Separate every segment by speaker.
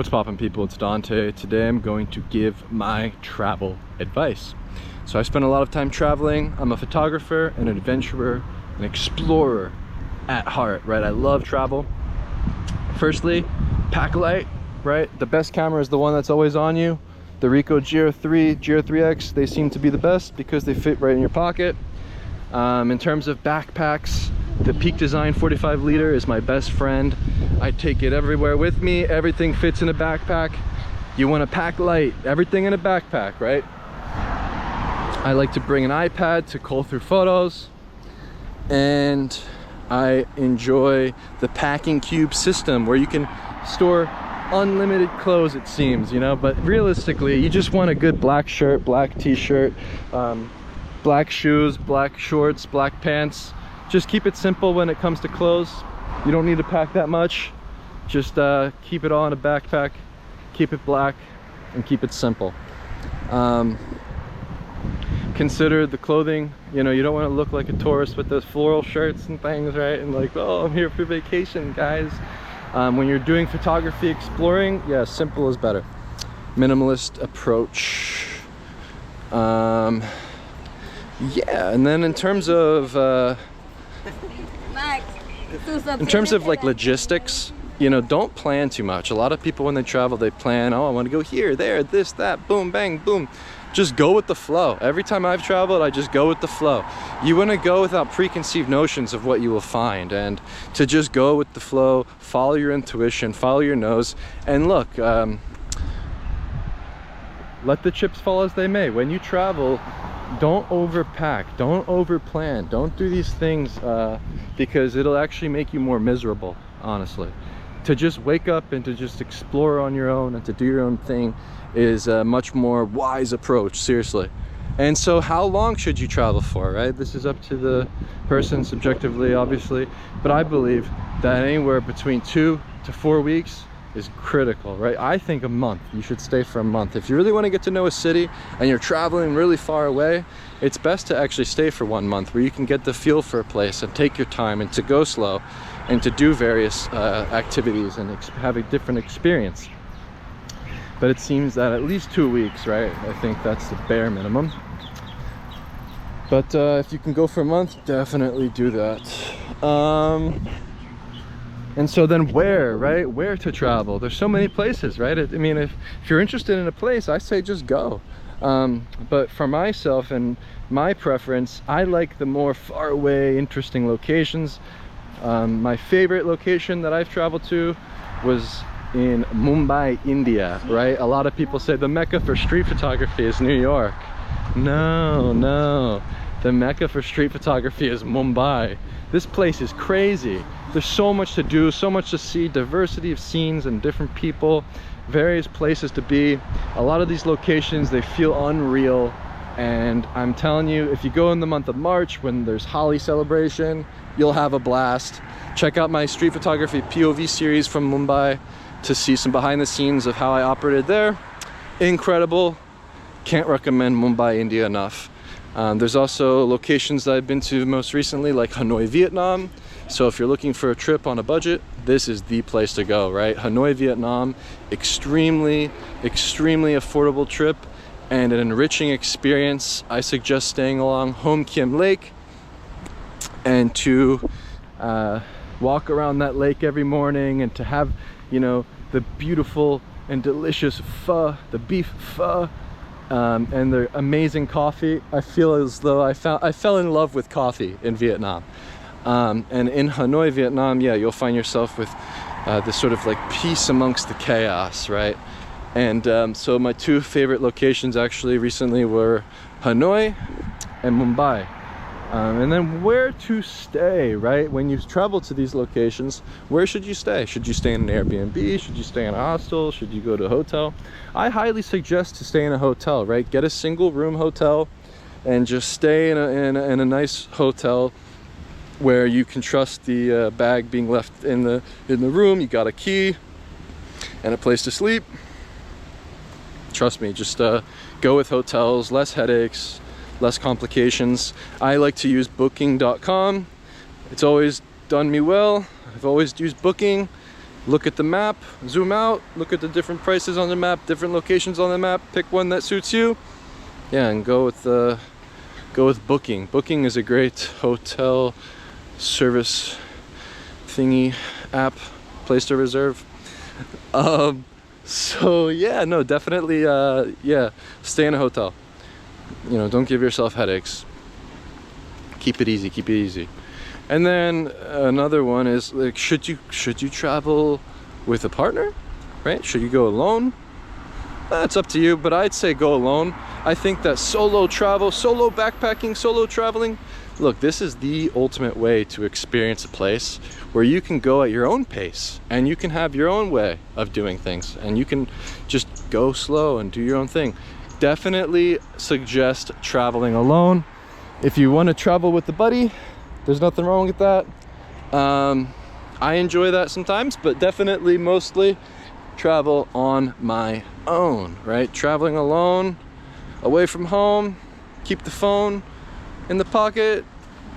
Speaker 1: What's poppin', people? It's Dante. Today I'm going to give my travel advice. So I spend a lot of time traveling. I'm a photographer, an adventurer, an explorer at heart, right? I love travel. Firstly, pack light, right? The best camera is the one that's always on you. The Ricoh GR3, GR3X, they seem to be the best because they fit right in your pocket. In terms of backpacks, the Peak Design 45 liter is my best friend. I take it everywhere with me. Everything fits in a backpack. You want to pack light, everything in a backpack, right? I like to bring an iPad to cull through photos, and I enjoy the Packing Cube system where you can store unlimited clothes, it seems, you know, but realistically you just want a good black shirt, black t-shirt, black shoes, black shorts, black pants. Just keep it simple when it comes to clothes. You don't need to pack that much. Just keep it all in a backpack, keep it black, and keep it simple. Consider the clothing. You know, you don't want to look like a tourist with those floral shirts and things, right? And like, oh, I'm here for vacation, guys. When you're doing photography, exploring, yeah, simple is better. Minimalist approach. Yeah, and then in terms of like logistics, you know, don't plan too much. A lot of people when they travel, they plan, oh, I want to go here, there, this, that, boom, bang, boom. Just go with the flow. Every time I've traveled, I just go with the flow. You want to go without preconceived notions of what you will find, and to just go with the flow, follow your intuition, follow your nose, and look, let the chips fall as they may. When you travel, don't overpack, don't overplan, don't do these things because it'll actually make you more miserable, honestly. To just wake up and to just explore on your own and to do your own thing is a much more wise approach, seriously. And so how long should you travel for, right? This is up to the person subjectively, obviously, but I believe that anywhere between 2 to 4 weeks is critical, right? I think a month. You should stay for a month. If you really want to get to know a city and you're traveling really far away, it's best to actually stay for 1 month where you can get the feel for a place and take your time and to go slow and to do various activities and have a different experience. But it seems that at least 2 weeks, right? I think that's the bare minimum. But if you can go for a month, definitely do that. And so then where, right? Where to travel? There's so many places, right? I mean, if you're interested in a place, I say just go. But for myself and my preference, I like the more far away, interesting locations. My favorite location that I've traveled to was in Mumbai, India, right? A lot of people say the Mecca for street photography is New York. No, the Mecca for street photography is Mumbai. This place is crazy. There's so much to do, so much to see, diversity of scenes and different people, various places to be. A lot of these locations, they feel unreal. And I'm telling you, if you go in the month of March when there's Holi celebration, you'll have a blast. Check out my street photography POV series from Mumbai to see some behind the scenes of how I operated there. Incredible. Can't recommend Mumbai, India enough. There's also locations that I've been to most recently, like Hanoi, Vietnam. So if you're looking for a trip on a budget, this is the place to go, right? Hanoi, Vietnam, extremely affordable trip and an enriching experience. I suggest staying along Hom Kiem Lake and to walk around that lake every morning and to have, you know, the beautiful and delicious pho, the beef pho, and their amazing coffee. I feel as though I fell in love with coffee in Vietnam. And in Hanoi, Vietnam, yeah, you'll find yourself with this sort of like peace amongst the chaos, right? And so my two favorite locations actually recently were Hanoi and Mumbai. And then where to stay, right? When you travel to these locations, where should you stay? Should you stay in an Airbnb? Should you stay in a hostel? Should you go to a hotel? I highly suggest to stay in a hotel, right? Get a single room hotel and just stay in a nice hotel where you can trust the bag being left in the room. You got a key and a place to sleep. Trust me, just go with hotels, less headaches, less complications. I like to use booking.com. It's always done me well. I've always used Booking, look at the map, zoom out, look at the different prices on the map, different locations on the map, pick one that suits you. Yeah, and go with Booking. Booking is a great hotel service thingy app, place to reserve. So yeah, no, definitely, yeah, stay in a hotel. You know, don't give yourself headaches. Keep it easy, keep it easy. And then another one is like, should you travel with a partner, right? Should you go alone? It's up to you, but I'd say go alone. I think that solo travel, solo backpacking, solo traveling, look, this is the ultimate way to experience a place where you can go at your own pace and you can have your own way of doing things and you can just go slow and do your own thing. Definitely suggest traveling alone. If you want to travel with a buddy, there's nothing wrong with that. I enjoy that sometimes, but definitely mostly travel on my own, right? Traveling alone, away from home, keep the phone in the pocket,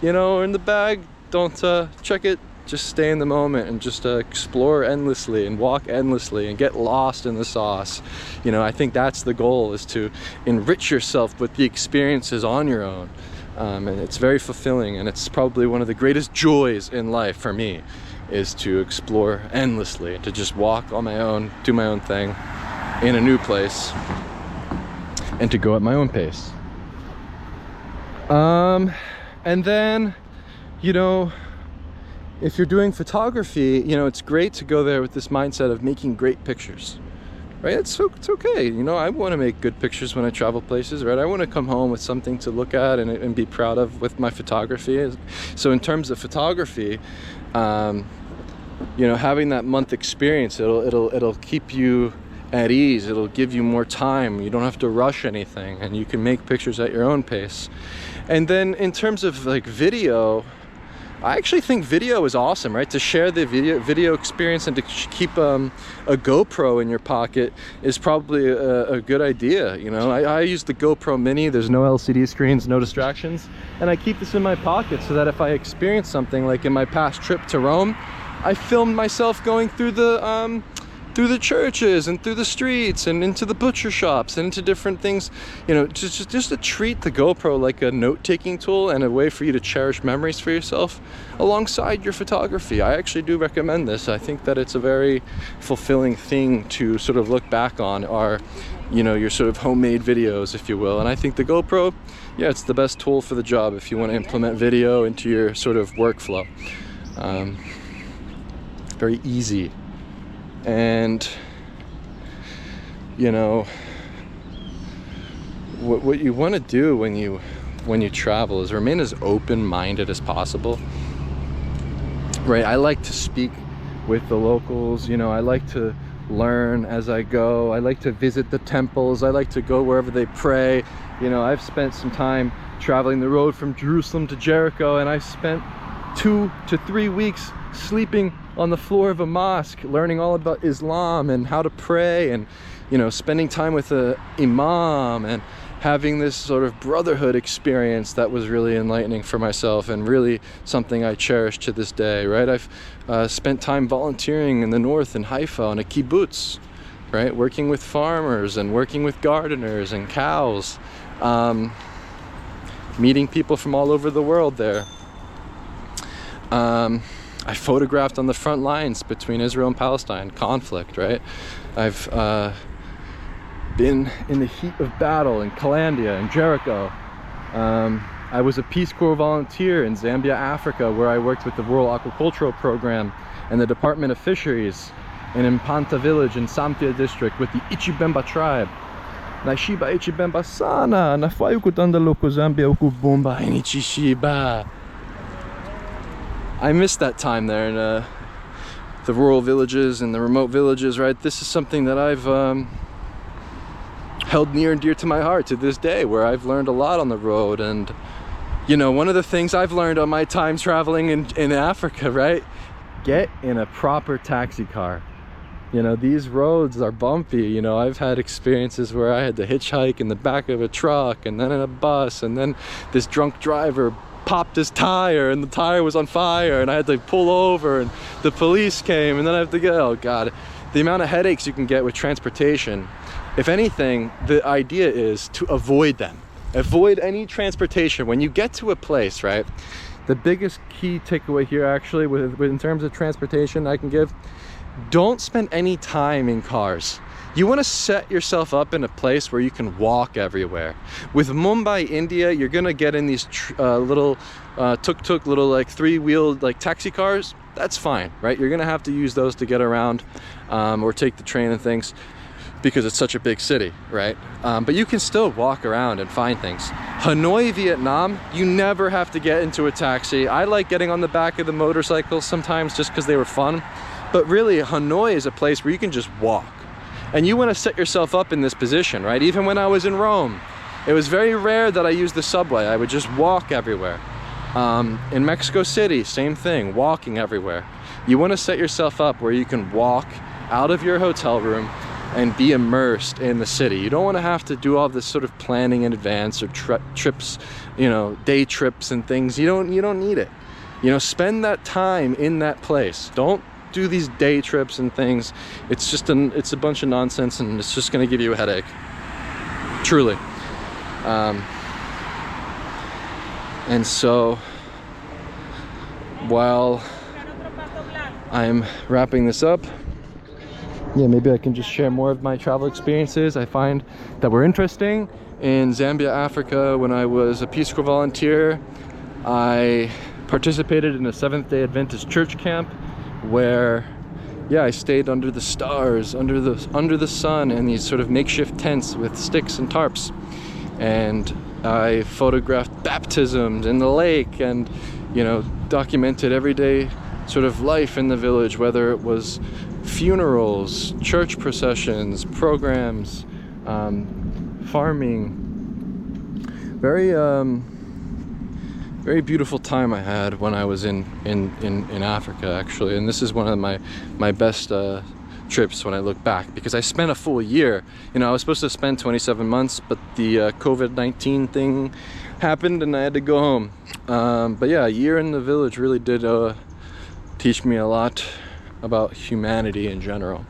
Speaker 1: you know, or in the bag. Don't check it. Just stay in the moment and just explore endlessly and walk endlessly and get lost in the sauce. You know, I think that's the goal, is to enrich yourself with the experiences on your own. And it's very fulfilling, and it's probably one of the greatest joys in life for me, is to explore endlessly, to just walk on my own, do my own thing in a new place, and to go at my own pace. And then, you know, if you're doing photography, you know, it's great to go there with this mindset of making great pictures, right? It's okay. You know, I want to make good pictures when I travel places, right? I want to come home with something to look at and be proud of with my photography. So in terms of photography, you know, having that month experience, it'll keep you at ease. It'll give you more time. You don't have to rush anything, and you can make pictures at your own pace. And then in terms of like video, I actually think video is awesome, right? To share the video experience and to keep a GoPro in your pocket is probably a good idea. You know, I use the GoPro Mini. There's no LCD screens, no distractions, and I keep this in my pocket so that if I experience something, like in my past trip to Rome, I filmed myself going through the churches and through the streets and into the butcher shops and into different things, you know, just to treat the GoPro like a note-taking tool and a way for you to cherish memories for yourself alongside your photography. I actually do recommend this. I think that it's a very fulfilling thing to sort of look back on, are, you know, your sort of homemade videos, if you will. And I think the GoPro, yeah, it's the best tool for the job if you want to implement video into your sort of workflow. Very easy. And, you know, what you want to do when you travel is remain as open-minded as possible, right? I like to speak with the locals, you know, I like to learn as I go. I like to visit the temples. I like to go wherever they pray. You know, I've spent some time traveling the road from Jerusalem to Jericho, and I spent 2 to 3 weeks sleeping on the floor of a mosque, learning all about Islam and how to pray, and, you know, spending time with a imam and having this sort of brotherhood experience that was really enlightening for myself and really something I cherish to this day, right? I've spent time volunteering in the north in Haifa on a kibbutz, right? Working with farmers and working with gardeners and cows, meeting people from all over the world there. I photographed on the front lines between Israel and Palestine conflict, right? I've been in the heat of battle in Kalandia and Jericho. I was a Peace Corps volunteer in Zambia, Africa, where I worked with the Rural Aquacultural Program and the Department of Fisheries, and in Mpanta village in Samtia district with the Ichibemba tribe. Naishiba Ichibemba sana, nafayu kutanda loko Zambia ukubumba inichishiba. I missed that time there in the rural villages and the remote villages, right? This is something that I've held near and dear to my heart to this day, where I've learned a lot on the road. And, you know, one of the things I've learned on my time traveling in Africa, right? Get in a proper taxi car. You know, these roads are bumpy. You know, I've had experiences where I had to hitchhike in the back of a truck and then in a bus, and then this drunk driver popped his tire and the tire was on fire and I had to pull over and the police came and then I have to get, oh God, the amount of headaches you can get with transportation. If anything, the idea is to avoid them. Avoid any transportation. When you get to a place, right? The biggest key takeaway here actually in terms of transportation I can give, don't spend any time in cars. You want to set yourself up in a place where you can walk everywhere. With Mumbai, India, you're gonna get in these little tuk-tuk, little like three-wheeled like taxi cars. That's fine, right? You're gonna have to use those to get around or take the train and things because it's such a big city, right? But you can still walk around and find things. Hanoi, Vietnam, you never have to get into a taxi. I like getting on the back of the motorcycle sometimes just because they were fun. But really, Hanoi is a place where you can just walk. And you want to set yourself up in this position, right? Even when I was in Rome, it was very rare that I used the subway. I would just walk everywhere. In Mexico City, same thing, walking everywhere. You want to set yourself up where you can walk out of your hotel room and be immersed in the city. You don't want to have to do all this sort of planning in advance or trips, you know, day trips and things. You don't need it. You know, spend that time in that place. Don't do these day trips and things. It's just it's a bunch of nonsense and it's just going to give you a headache, truly. And so while I'm wrapping this up, yeah, maybe I can just share more of my travel experiences I find that were interesting. In Zambia, Africa, when I was a Peace Corps volunteer, I participated in a Seventh-day Adventist church camp where, yeah, I stayed under the stars, under the sun, in these sort of makeshift tents with sticks and tarps. And I photographed baptisms in the lake and, you know, documented everyday sort of life in the village, whether it was funerals, church processions, programs, farming. Very beautiful time I had when I was in Africa, actually. And this is one of my best trips when I look back, because I spent a full year. You know, I was supposed to spend 27 months, but the COVID-19 thing happened and I had to go home. But yeah, a year in the village really did teach me a lot about humanity in general.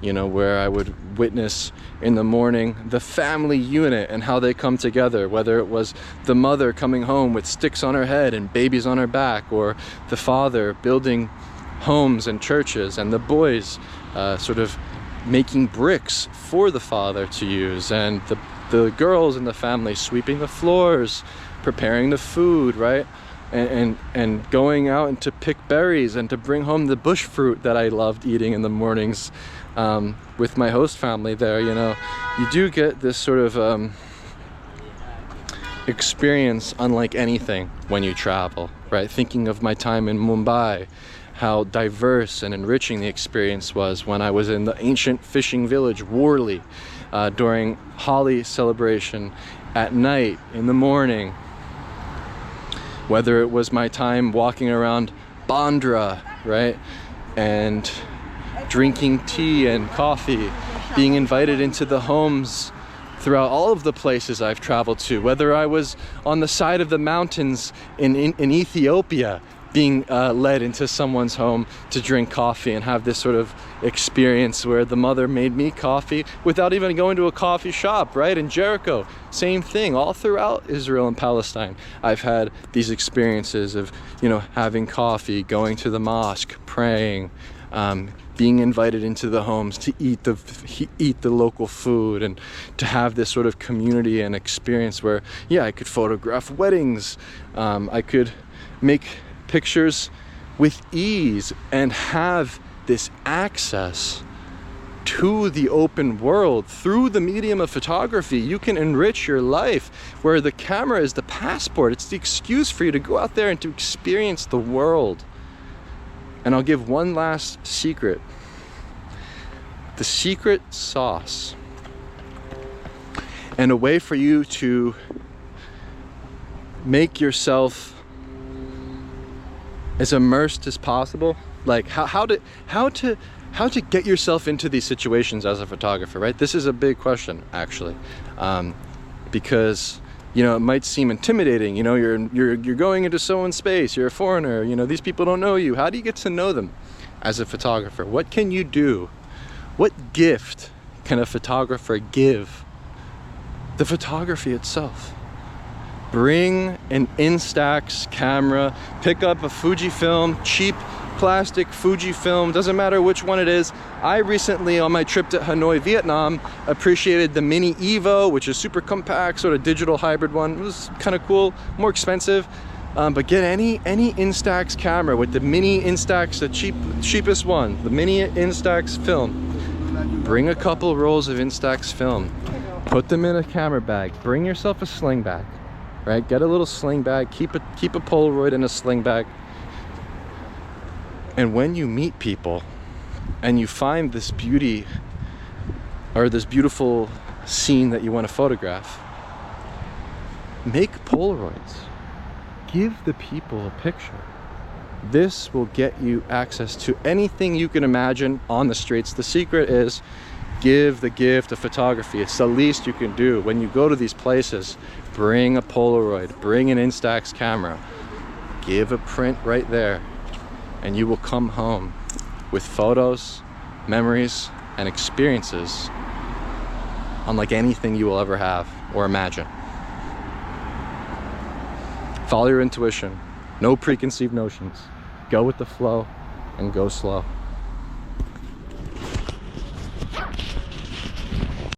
Speaker 1: You know, where I would witness in the morning the family unit and how they come together, whether it was the mother coming home with sticks on her head and babies on her back, or the father building homes and churches, and the boys sort of making bricks for the father to use, and the girls in the family sweeping the floors, preparing the food, right? And going out and to pick berries and to bring home the bush fruit that I loved eating in the mornings with my host family there. You know, you do get this sort of experience unlike anything when you travel, right? Thinking of my time in Mumbai, how diverse and enriching the experience was when I was in the ancient fishing village, Worli, during Holi celebration at night, in the morning. Whether it was my time walking around Bandra, right? And drinking tea and coffee, being invited into the homes throughout all of the places I've traveled to, whether I was on the side of the mountains in Ethiopia, being led into someone's home to drink coffee and have this sort of experience where the mother made me coffee without even going to a coffee shop, right? In Jericho, same thing. All throughout Israel and Palestine, I've had these experiences of, you know, having coffee, going to the mosque, praying, being invited into the homes to eat the local food, and to have this sort of community and experience where, yeah, I could photograph weddings, I could make pictures with ease and have this access to the open world through the medium of photography. You can enrich your life where the camera is the passport. It's the excuse for you to go out there and to experience the world. And I'll give one last secret. The secret sauce and a way for you to make yourself as immersed as possible, like how to get yourself into these situations as a photographer, right? This is a big question, actually, because you know, it might seem intimidating. You know, you're going into someone's space, you're a foreigner, you know, these people don't know you. How do you get to know them as a photographer? What can you do? What gift can a photographer give the photography itself? Bring an Instax camera, pick up a Fujifilm, cheap plastic Fujifilm, doesn't matter which one it is. I recently, on my trip to Hanoi, Vietnam, appreciated the Mini Evo, which is super compact, sort of digital hybrid one. It was kind of cool, more expensive, but get any Instax camera with the Mini Instax, the cheapest one, the Mini Instax film. Bring a couple rolls of Instax film, put them in a camera bag, bring yourself a sling bag, right? Get a little sling bag, keep a Polaroid in a sling bag. And when you meet people and you find this beauty or this beautiful scene that you want to photograph, make Polaroids. Give the people a picture. This will get you access to anything you can imagine on the streets. The secret is give the gift of photography. It's the least you can do. When you go to these places, bring a Polaroid, bring an Instax camera, give a print right there. And you will come home with photos, memories, and experiences unlike anything you will ever have or imagine. Follow your intuition. No preconceived notions. Go with the flow and go slow.